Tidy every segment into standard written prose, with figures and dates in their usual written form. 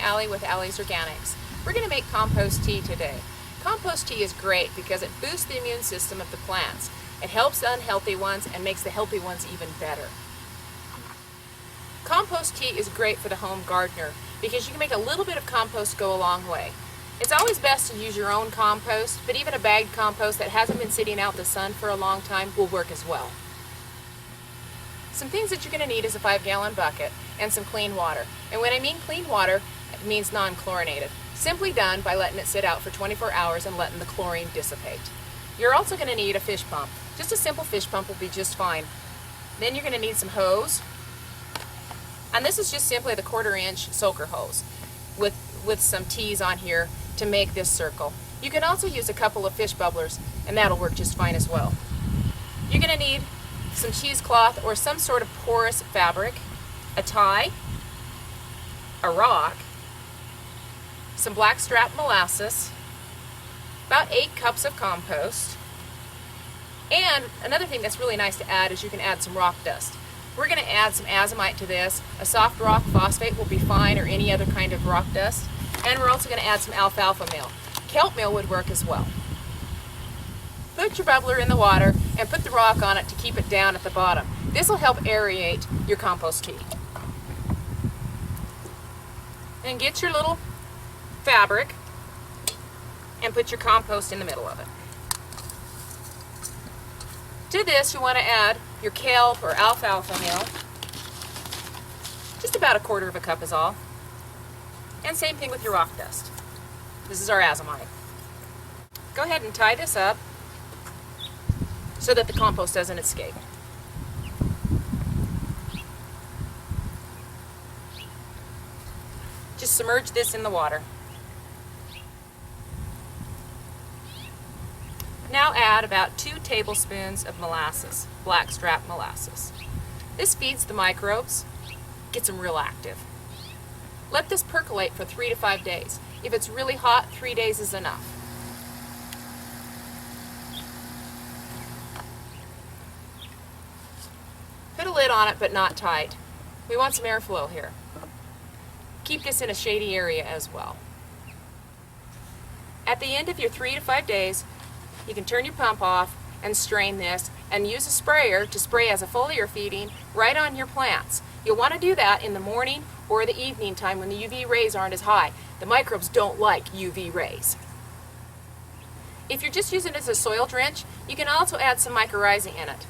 Allie with Allie's Organics. We're going to make compost tea today. Compost tea is great because it boosts the immune system of the plants. It helps the unhealthy ones and makes the healthy ones even better. Compost tea is great for the home gardener because you can make a little bit of compost go a long way. It's always best to use your own compost, but even a bagged compost that hasn't been sitting out in the sun for a long time will work as well. Some things that you're going to need is a 5-gallon bucket and some clean water. And when I mean clean water, it means non-chlorinated. Simply done by letting it sit out for 24 hours and letting the chlorine dissipate. You're also going to need a fish pump. Just a simple fish pump will be just fine. Then you're going to need some hose. And this is just simply the 1/4-inch soaker hose with some T's on here to make this circle. You can also use a couple of fish bubblers and that'll work just fine as well. You're going to need some cheesecloth or some sort of porous fabric, a tie, a rock, some blackstrap molasses, about 8 cups of compost, and another thing that's really nice to add is you can add some rock dust. We're going to add some azomite to this. A soft rock phosphate will be fine, or any other kind of rock dust. And we're also going to add some alfalfa meal. Kelp meal would work as well. Put your bubbler in the water and put the rock on it to keep it down at the bottom. This will help aerate your compost tea. And get your little fabric and put your compost in the middle of it. To this you want to add your kelp or alfalfa meal. Just about 1/4 cup is all. And same thing with your rock dust. This is our azomite. Go ahead and tie this up so that the compost doesn't escape. Just submerge this in the water. Now add about 2 tablespoons of molasses, blackstrap molasses. This feeds the microbes, gets them real active. Let this percolate for 3 to 5 days. If it's really hot, 3 days is enough. Put a lid on it, but not tight. We want some airflow here. Keep this in a shady area as well. At the end of your 3 to 5 days, you can turn your pump off and strain this and use a sprayer to spray as a foliar feeding right on your plants. You'll want to do that in the morning or the evening time when the UV rays aren't as high. The microbes don't like UV rays. If you're just using it as a soil drench, you can also add some mycorrhizae in it.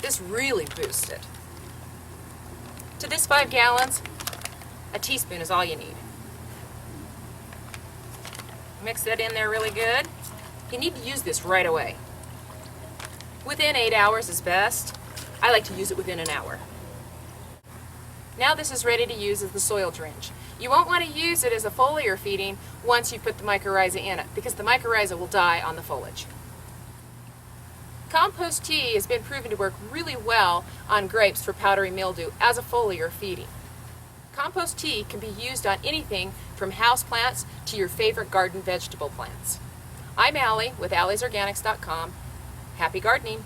This really boosts it. To this 5 gallons, a teaspoon is all you need. Mix that in there really good. You need to use this right away. Within 8 hours is best. I like to use it within an hour. Now this is ready to use as the soil drench. You won't want to use it as a foliar feeding once you put the mycorrhizae in it, because the mycorrhizae will die on the foliage. Compost tea has been proven to work really well on grapes for powdery mildew as a foliar feeding. Compost tea can be used on anything from houseplants to your favorite garden vegetable plants. I'm Allie with Allie'sOrganics.com. Happy gardening!